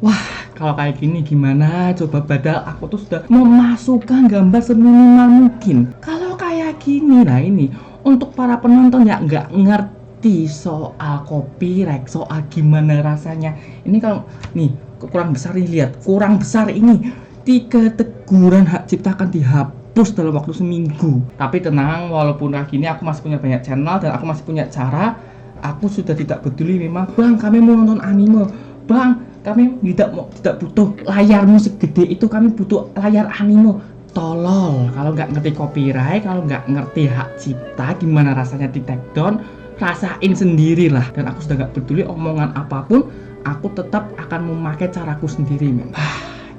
Wah, kalau kayak gini gimana coba, padahal aku tuh sudah memasukkan gambar seminimal mungkin. Kalau kayak gini, nah ini untuk para penonton ya nggak ngerti soal copyright, soal gimana rasanya. Ini kalau nih kurang besar nih, lihat kurang besar ini 3 teguran hak cipta akan dihapus dalam waktu seminggu. Tapi tenang, walaupun kayak gini aku masih punya banyak channel dan aku masih punya cara. Aku sudah tidak peduli memang, Bang, kami mau nonton anime. Bang, kami tidak butuh layarmu segede itu, kami butuh layar anime. Tolol, kalau nggak ngerti copyright, kalau nggak ngerti hak cipta, gimana rasanya di take down, rasain sendirilah. Dan aku sudah nggak peduli omongan apapun, aku tetap akan memakai caraku sendiri, men.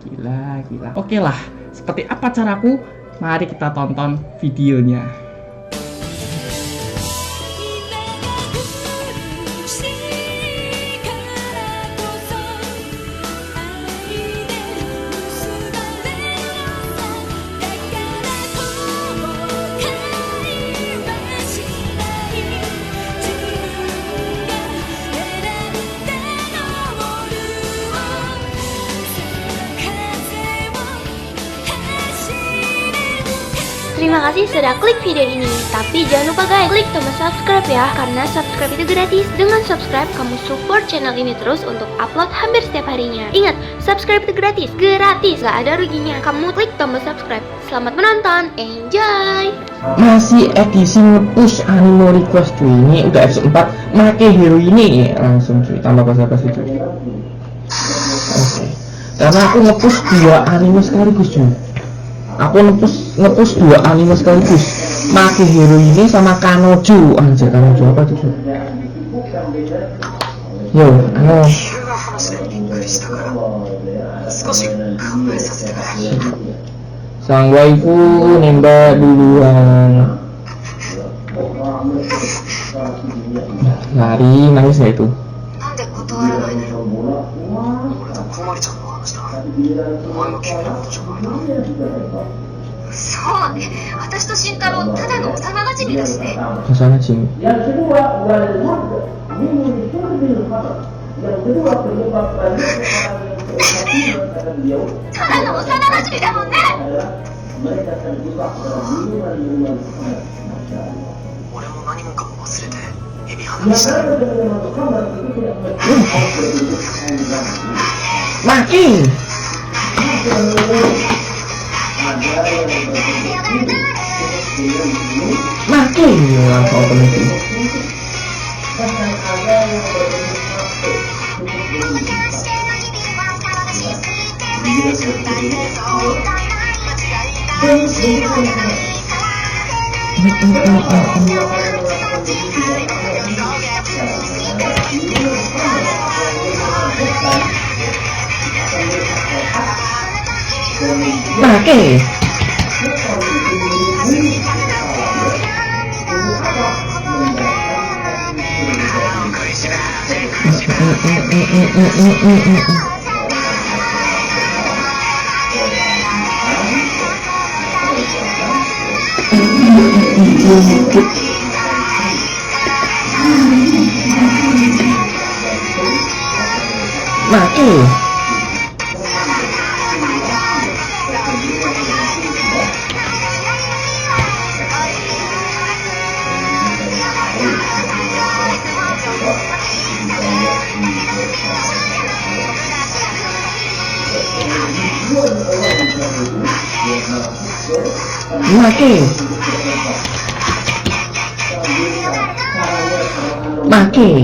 Gila. Oke lah, seperti apa caraku? Mari kita tonton videonya. Terima kasih sudah klik video ini. Tapi jangan lupa guys, klik tombol subscribe ya, karena subscribe itu gratis. Dengan subscribe, kamu support channel ini terus untuk upload hampir setiap harinya. Ingat, subscribe itu gratis, gak ada ruginya. Kamu klik tombol subscribe. Selamat menonton, enjoy. Masih edisi nge-push anime request cuy. Ini udah episode 4, make hero ini langsung cuy, tambah basa-basi cuy. Oke. Karena aku nge-push 2 anime sekaligus cuy. Aku nge-push 2 anime sekaligus, make hero ini sama Kanojo. Anjir, Kanojo apa tuh? Yo, sang waifu nembak duluan. Lari, nangis gak itu? そうね、私と慎太郎ただの幼馴染だしね。幼馴染。ただの幼馴染だもんね。俺も何もかも忘れてエビ花火した。Makin. Makin langsung otomatis. Pakai. Pakai. Maki.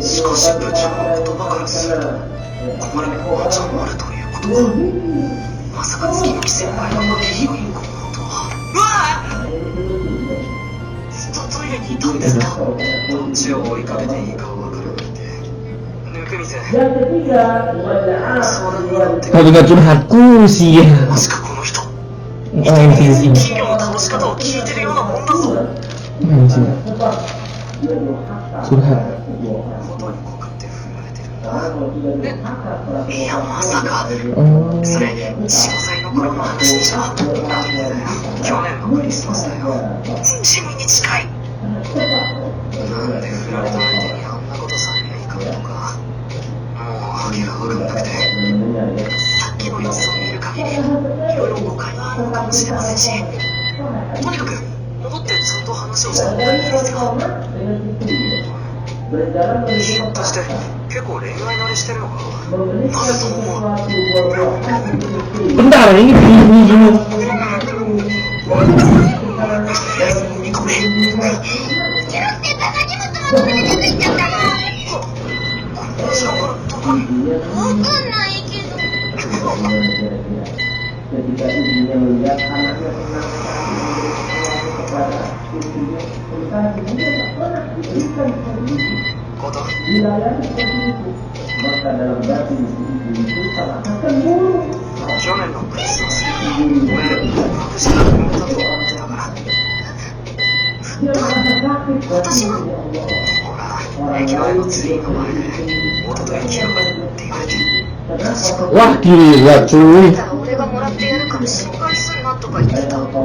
しかし部長の言葉からするとこれもワンチャンあるということか。まさか月木先輩の負けヒロイン候補とは。うわぁ、ずっとトイレにいたんですか。どっちを追いかけていいかわからなくて。ぬくみず相談に乗ってく Kalau nggak curhatku sih ya. まさかこの人 Ini 企業の倒し方を聞いてるようなもんだぞ。 sih. Curhat. ことに告って振られてるんだ。いやまさか。それ45歳の頃の話でしょ。去年のクリスマスだよ。地味に近い。なんで振られた相手にあんなことされりゃいかんのか。もう全身。とにかく戻ってちゃんと話をした方がいいですよ。ひょっとして結構恋愛慣れしてるのか。なぜそう思う？ Bentar, ini dulu. ごめん。Ketika ibunya melihat anaknya pernah kepada istrinya, sementara ibunya tak pernah diberikan seperti itu. Dilayani seperti itu, maka dalam batin ibu itu seakan-akan buruk. 去年のクリスマス、俺、隠しが決めたと思ってたから。 Dia merasa sakit dan 私もほら、駅前のツリーの前で弟と生きようって言われて。 Wah gila cuy. だから俺がもらってやるから心配すんなとか言ってた。あれが部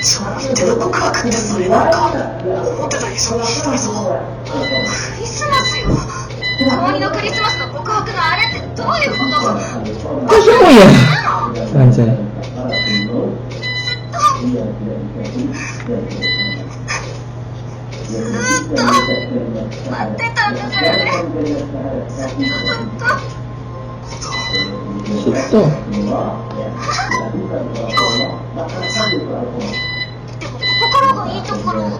長の言ってた告白ってそれなんか思ってた以上にひどいぞ。クリスマスよ。高2のクリスマスの告白のあれってどういうこと？ Kok semua ya? Anjay. ずっと待ってたんだからね。ずっと。 Suto. でも心がいいところ。中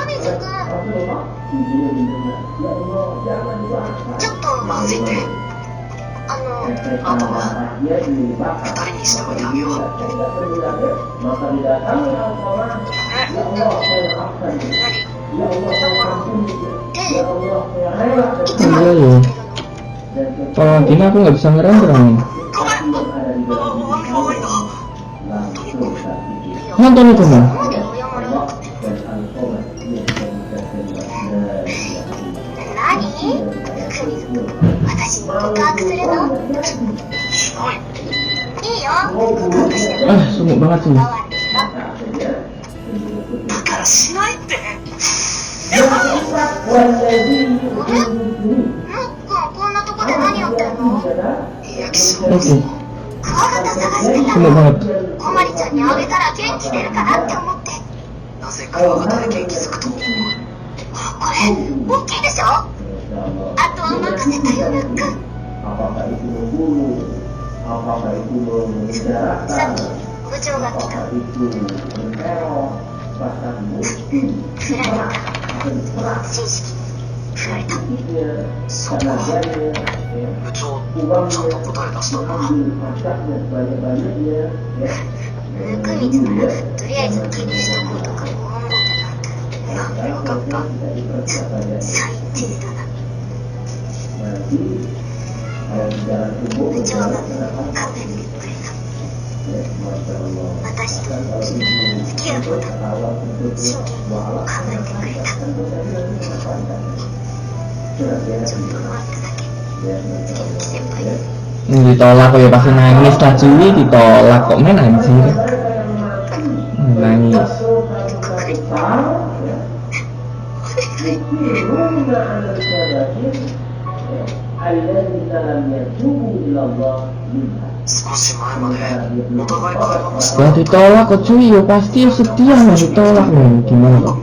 水くん。ちょっとまずいって。あとは2人にしておいてあげよう。Iya ya. Kalau gini aku nggak bisa ngerender nih. Nonton itu mah. Sungguh banget sih. だからしないって。こんなとこで何やってんの？焼きそばです。クワガタ探してたの。こまりちゃんにあげたら元気出るかなって思って。なぜクワガタで元気づくと思う？これ大きいでしょ？あとは任せたよ、ルック。さっき部長が来た。振られた。正式振られた。そうか。部長ちゃんと答え出したんだな。ぬくみつならとりあえず気にしとこうとか思ってたんだ。よかった。最低だな。部長が考えてくれた。私と付き合うこと真剣に考えてくれた。ちょっと待っただけ。元気先輩。Ditolak kok ya pasti nangis lah cuy, ditolak kok main anjir. Nangis. Ya ditolak kok cuy, ya pasti sedih lah ditolak nih, gimana kok?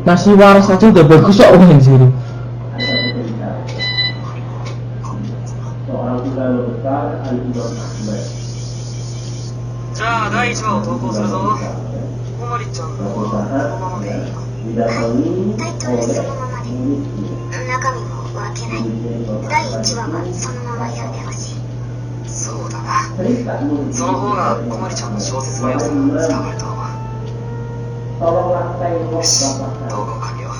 Masih waras aja udah bagus kok anjir. Nah, 第1話を投稿するぞ。こまりちゃんのはこのままでいいよ。タイトルそのままで。中身も分けない。第1話はそのまま読んでほしい。そうだな。その方がこまりちゃんの小説の良さが伝わると思う。よし、動画をかけよう。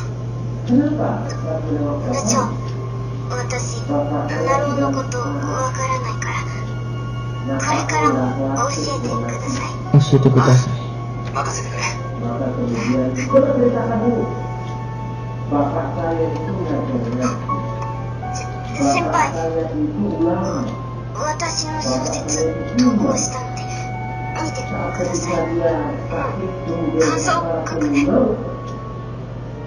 部長、私、ナローのことわからないから、これからも教えてください。教えてください。任せてくれ。先輩、私の小説投稿したので見てください。感想書くね。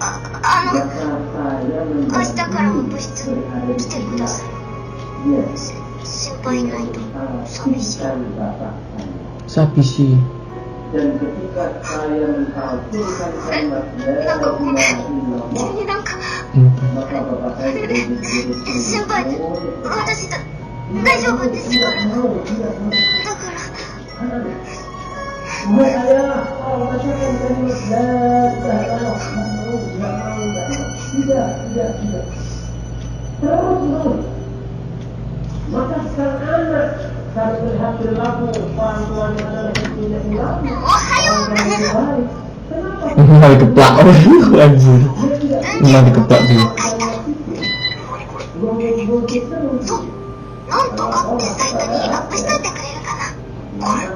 あ明日からも部室来てください。心配ないと寂しい。 Sabisi. Dan ketika saya mengkalkulkan kalimat la ilaha illallah, 急になんか maka bapak saya berdiri 先輩私大丈夫ですから。だから Wahai ayah, bacakan kalimat la ilaha illallah. Tidak. Terus. Maka sekarang anak kalau melihat perilaku orang tuanya adalah yang tidak ulama, Malah dikeplak anjir. Malah dikeplak sih. そうなんとかってサイトにアップしといてくれるかな。これ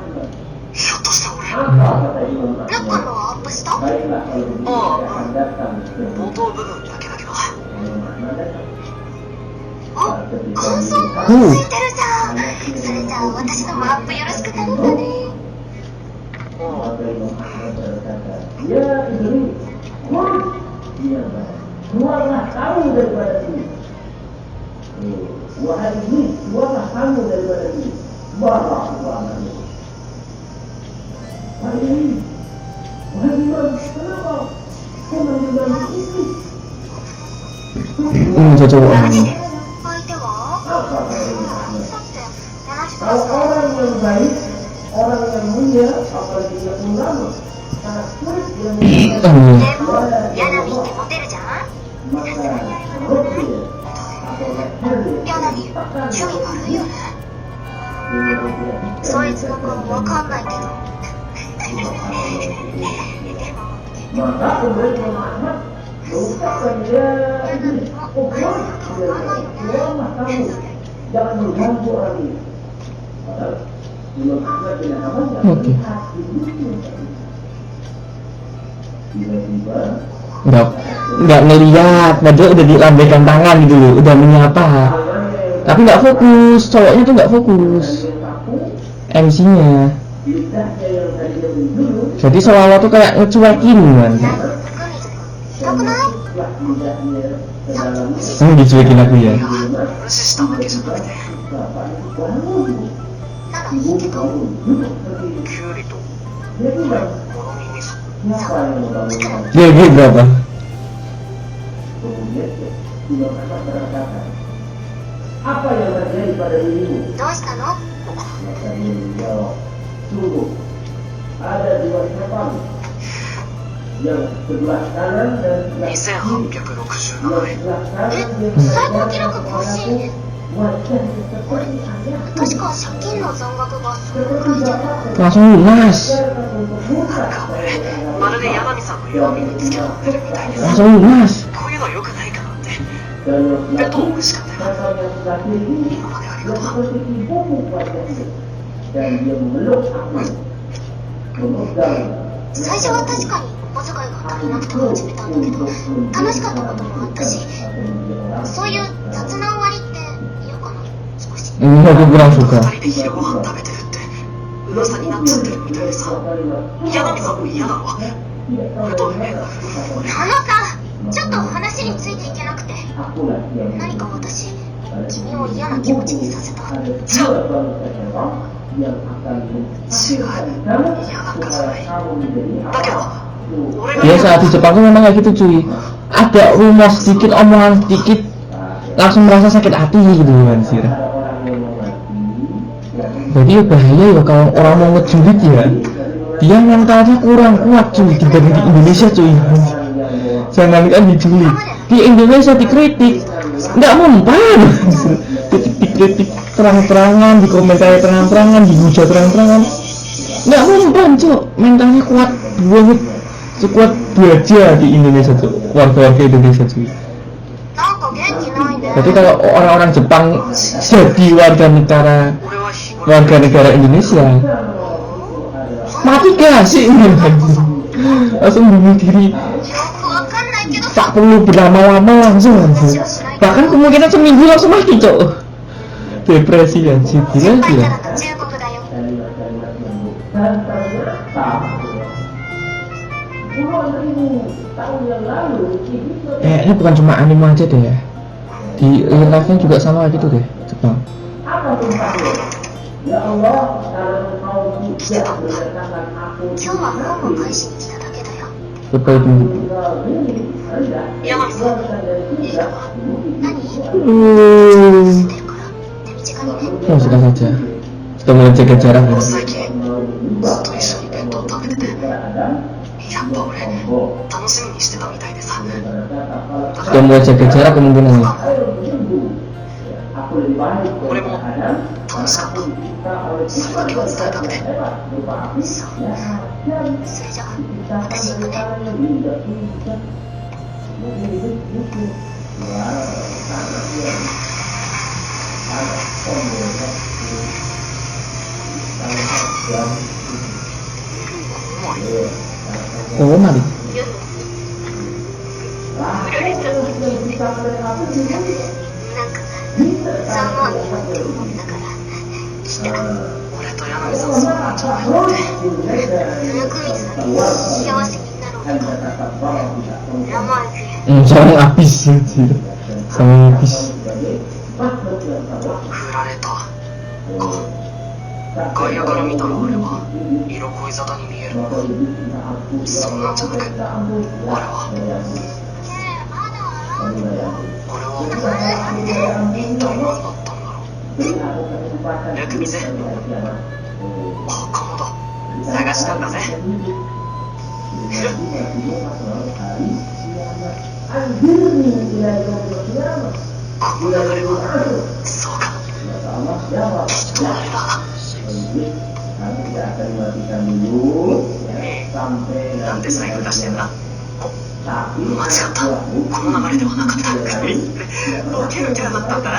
ひょっとして俺中のアップした？冒頭部分だけだけどあ、感想ついてるじゃん。それじゃあ私のもアップよろしく頼んだね。 Ya Iblis, keluarlah kamu daripada sini. Wahai Iblis, keluarlah kamu daripada sini. Wahai Iblis, kenapa kau mengganggu Iblis? Cocok. 相手は？ Apa? さて、同じく Kalau orang yang baik, orang yang mulia, apalagi yang ulama, sangat sulit dia でも、ヤナミってモテるじゃん？ maka Ruqyah atau Ruqyah ヤナミ、趣味悪いよね。そいつの顔わかんないけど。 maka kemudian Muhammad mengucapkan ya Iblis, keluarlah kamu, jangan mengganggu orang ini. Padahal Muhammad bin Hamzah Oke. melihat Iblisnya. Tiba-tiba Nggak ngeliat, padahal udah dilambaikan tangan gitu loh, udah menyapa. Tapi nggak fokus, cowoknya tuh nggak fokus. MC-nya. lidahnya yang tadinya menjulur, Jadi seolah-olah tuh kayak ngecuekin kan. 痛くない？ setelah lidahnya ke dalam Dicuekin aku ya. 無視したわけじゃなくて bapak itu bangun. ならいいけど。 Bangun, duduk berdiri. キュウリと Dia bilang, もろみ味噌 siapa yang membangunkan? Dia berapa? Kemudian Imam Ahmad berkata, apa yang terjadi pada dirimu? どうしたの？ Maka dia menjawab, sungguh ada dua setan yang sebelah kanan dan sebelah kiri. 2867 Yang 円 sebelah kanan dia 最高記録更新。 wajah seperti ayah. 確か借金の残額がそれくらいじゃない？ Langsung lunas. まるで山美さんの弱みにつけ込んでるみたいです Langsung lunas. こういうの良くないかなって Dan yang ベ sebelah トも kiri, 嬉しかったよ kata yang sebelah kiri ini 今までありが yang とう seperti ibumu wajahnya. Dan dia memeluk aku, memegang. 最初は確かにお小遣いが足りなくて始めたんだけど、楽しかったこともあったし、そういう雑な終わりって嫌かな、少し。 Ini aku kurang 二 suka. 人で昼ご飯食べてるって噂になっちゃってるみたいでさ山美さんも嫌だわ不透明な夫婦あのさ、ちょっと話についていけなくて、 Akulah yang 何か私、君を嫌な気持ちにさせた。 Dua bangsa Eropa yang akan menciptakan kamu supaya kamu menjadi だけど apa? 俺が Biasa di Jepang tuh memang kayak gitu cuy. Ada rumor sedikit, omongan sedikit, langsung merasa sakit hati gitu kan sih. Ada orang yang mengerti, Jadi bahaya ya kalau orang mau ngejulit ya. Dia mentalnya kurang kuat cuy dibanding di Indonesia cuy. Jangan kan dijulit. Di Indonesia dikritik, nggak mempan. Dikritik terang-terangan, dikomentari terang-terangan, dihujat terang-terangan. Nggak mempan cuy. Mentalnya kuat banget. Sekuat baja di Indonesia tuh, warga-warga Indonesia cuy. なんか元気ないね。 Jadi kalau orang-orang Jepang jadi warga negara Indonesia, mati gak sih? Langsung bunuh diri. よくわかんないけど、 Tak perlu berlama-lama langsung anjir. Bahkan kemungkinan seminggu langsung mati cok. Depresi anjir, 先 gila 輩 gila. からの忠告だよ。 kalimat-kalimat yang dan ternyata Kayaknya bukan cuma anime aja deh ya. Di real life-nya juga sama gitu deh, Jepang. Apa sumpahmu? Ya Allah, kalau kau tidak berdasarkan aku, 今日は本を返しに来ただけだよ。 Betul dulu. 山木さん、いいか何？ Hmm. 出るから手短にね。 Oh, suka saja. Sudah mulai jaga jarak ya. 最近ずっと一緒に弁当食べてて、やっぱ俺楽しみにしてたみたいでさ。 Sudah mulai jaga jarak kemungkinan ya. 俺も楽しかった。それだけは伝えたくて。そう。それじゃあ私行くね。 Oh, mari. 夜振られたのになんかそう思うよって思ったから来た。俺と柳さんそうなんじゃないのって。夜中にさ幸せになろうか。山行く。 Sama habis anjir. Sama habis. 振られたか。外野から見たら俺は色恋沙汰に見えるのか。そんなんじゃなく、俺は一体何だったんだろう。ぬくみぜ。あ、かまど探したんだぜ。この流れはそうか、きっとあれだ。なんで財布出してんだ。間違った、この流れではなかった。ボケるキャラだったんだな。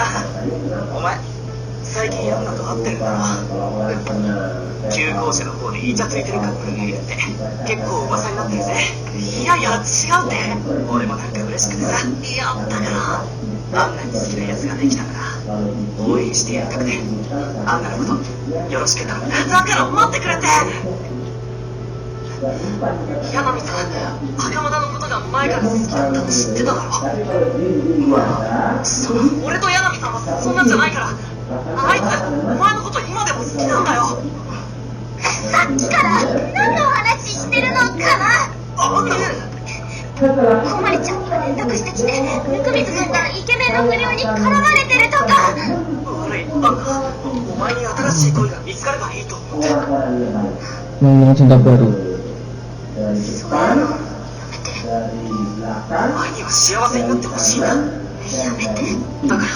お前最近ヤンナと会ってるんだろ。旧校舎の方でイチャついてるカップルがいるって結構噂になってるぜ。いやいや違うって、俺もなんか嬉しくてさ。いやだからあんなに好きなやつができたから応援してやりたくて、あんなのことよろしく頼む。だから待ってくれって。柳見さん、袴田のことが前から好きだったの知ってただろ。俺と柳見さんはそんなんじゃないから。あいつお前のこと今でも好きなんだよ。さっきから何のお話してるのかな。こまりちゃんが連絡してきて、温水さんがイケメンの不良に絡まれてるとか。悪い、お前に新しい恋が見つかればいいと思って。 Ngomong cinta baru. そういうのやめて。お前には幸せになってほしいな。やめて。だから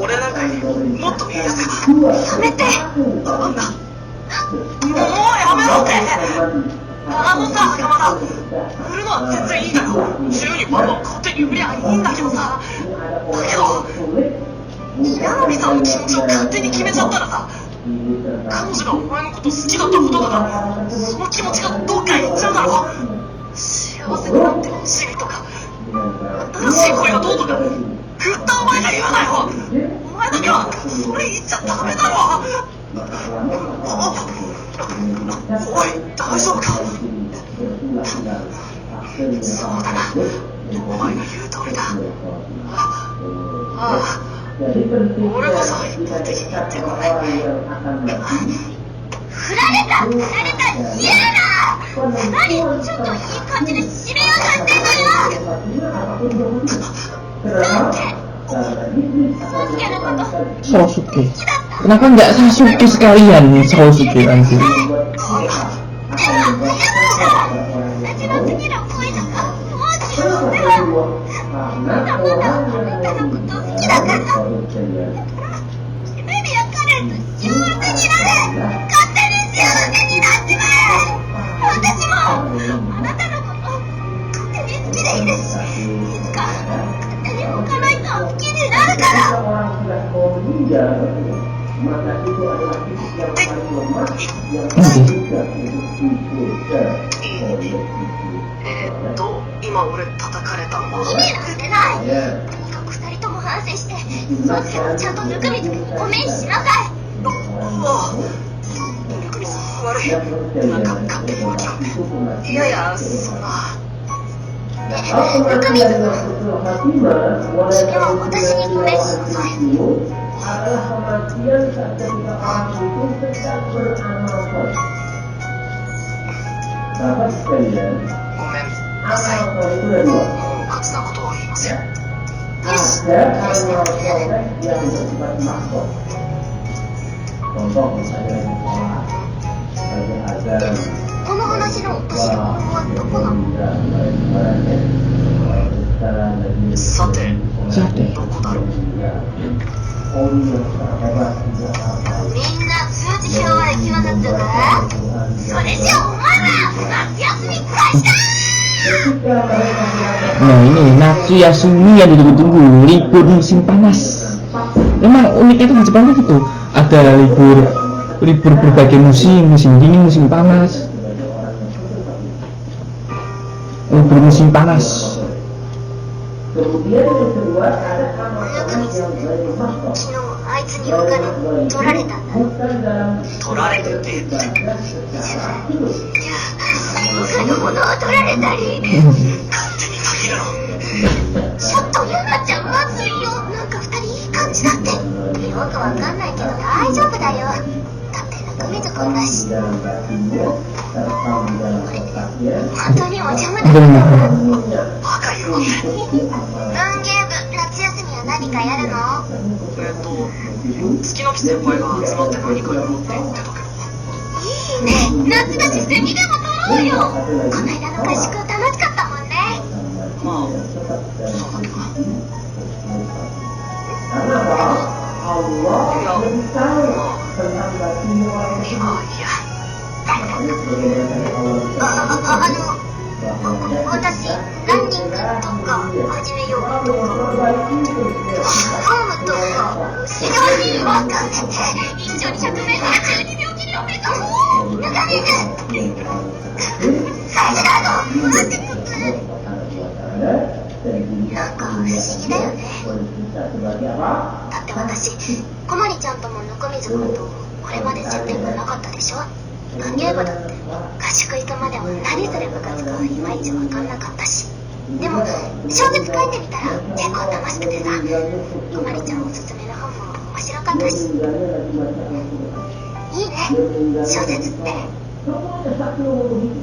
俺なんかよりもっといいやつが。やめて。なんだ、もうやめろって。あのさ、袴田、売るのは全然いいんだよ。自由にバンドを勝手に売りゃいいんだけどさ。だけど柳見さんの気持ちを勝手に決めちゃったらさ、彼女がお前のこと好きだったことだから、その気持ちがどっか行っちゃうだろ。幸せになってほしいとか、新しい恋がどうとか、振ったお前が言うなよ。お前だけはそれ言っちゃダメだろ。おい、大丈夫か。そうだな、お前が言う通りだ。ああ、俺こそ一方的に言ってごめん。振られた嫌だ。何ちょっといい感じで締めようとしてんのよ。だって宗介のこと Sousuke. Kenapa nggak Sasuke sekalian nih Sousuke anjir? 私の次の恋とかもう十分だわ。まだまだあなたのこと好きだから。夢に焼かれると幸せになれ。勝手に幸せになっちまえ。私もあなたのこと勝手に好きでいるし、いつか勝手に他の人を好きになるから。今俺叩かれたのは意味なんてない。とにかく二人とも反省して、宗介はちゃんと温水君にごめんしなさい。ああ、温水さん悪い。なんか勝手に巻き込んで。いやいや、そんな。中水君、君は私にこれしなさい。 adalah kematian saat ketika orang itu sedang beramal soleh. Bapak sekalian, ごめんなさい。 amal soleh itu ada dua. もう勝つなことを言いません。 Ada amal soleh yang bersifat makhluk. Contoh misalnya di sekolah, bagi azan, この話の落としどころはどこなの？ さて、 さて、 どこだろう。 みんな数値表は行き渡ったか？それじゃお前ら夏休みプライした！ Nah ini Natsu Yasumi yang ditunggu-tunggu, libur musim panas. Memang uniknya itu di Jepang tuh gitu, ada libur berbagai musim, musim dingin, musim panas. Libur musim panas. Kemudian yang kedua ada amal soleh yang dari makhluk. 昨日あいつにお金取られたんだ。 Bukan dalam 取られるって。 ibadah secara tulus. 他のものを取られたり。 勝手に限るの。 ちょっとゆなちゃんまずいよ。なんか二人いい感じだって。よくわかんないけど大丈夫だよ。だって中水君だし。 Di dalam batinnya, terekam di dalam otaknya. 本当にお邪魔だ。 Benar. バカ言うわけ。文芸部夏休みは何かやるの？月の木先輩が集まって何かやろうって言ってたけど。いいね。夏だしセミでも取ろうよ。この間の合宿楽しかったもんね。まあ、そうだけどな。 Karena apa? Allah beritahu tentang batinnya orang い tersebut. やいや。 Makanya sebagaimana Allah beritahu 私ランニングとか始めようとか。 memperbaiki itu. フォームとか後ろに分かってて一緒に 100m 12秒切りを目指そう中水最初だと待ってつつなんか不思議だよね。だって私小まりちゃんとも中水君とこれまで接点がなかったでしょ。文芸部だって合宿行くまでも何する部活かいまいち分かんなかったし。でも小説書いてみたら結構楽しくてさ、こまりちゃんおすすめの本も面白かったし。いいね小説って。 Semuanya satu begitu.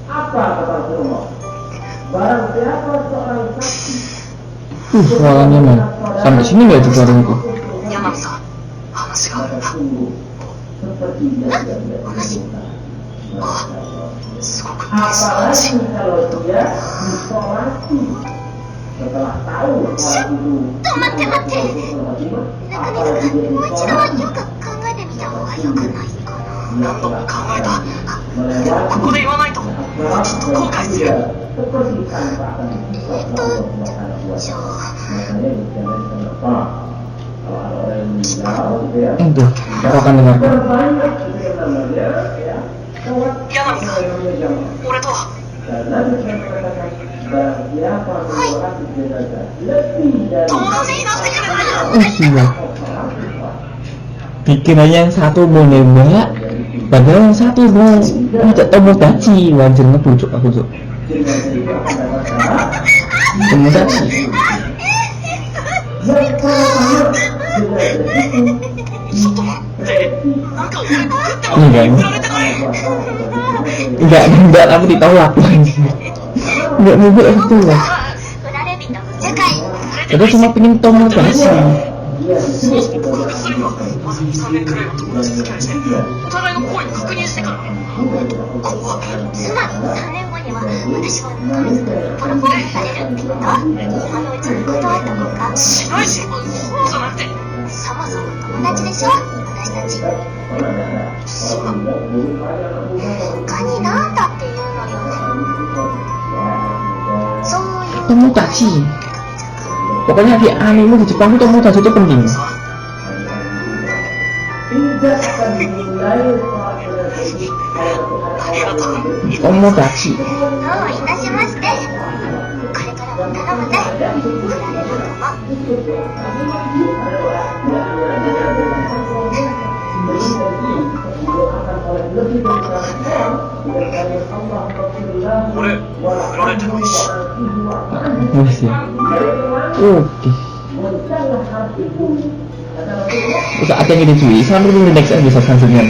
Apa kata Rasulullah? Barang siapa seorang saksi. Suaranya mah sampai sini nggak itu suaraku? 山美さん、話があるんだ。 Seperti biasa. 話あ、すごく大事な話。 Apalagi kalau dia disolati setelah tahu sholat itu. 待って待って中水君もう一度よく考えてみた方がよくないかな。何度も考えた。でもここで言わないと、きっと後悔する。 Seperti tanpa akanじゃあ makanya kalau ada orang yang meninggal gitu ya. Itu, baru akan dengarkan. Terbanyak gitu yang namanya ya. Sholat 山美さん、 berjamaah. 俺とは Karena bisa mengatakan barang siapa mensolati jenazah lebih dari 友達になってくれない。 Oh iya. Pikirannya yang satu mau nembak, padahal yang satu mau ngajak Tomodachi. Wajar ngebujuk aku tuh. jenazah itu akan dapat Tomodachi. yang pertama jenazah itu ちょっと待って。なんか俺食っても Enggak, 振られてない。 enggak, aku ditolak lagi. Enggak mau gue ditolak. 振られ人の世界。 Padahal cuma pengen Tomodachi. そもそも告白するにはまず 2,3 年くらいは友達付き合いしてお互いの行為を確認してから。怖っ。つまり3年後には私は中水君にプロポーズされるってこと？今のうちに断っとこうか。しないし、そうじゃなくて。そもそも友達でしょ私たち。そうだ。他に何だっていうのよ。そういう Tomodachi. Pokoknya di anime di Jepang itu Tomodachi itu penting. tidak akan dimulai sholat jenazah itu kalau ada Tomodachi. どういたしまして。これからも頼むね。振られるのも。oleh lebih dari 100 orang berkali Allah Rasulullah Wes ya. Oke. mencari hati bumi. Kata Rasulullah, Terus ada yang ini cuy, sampai dulu next episode selanjutnya.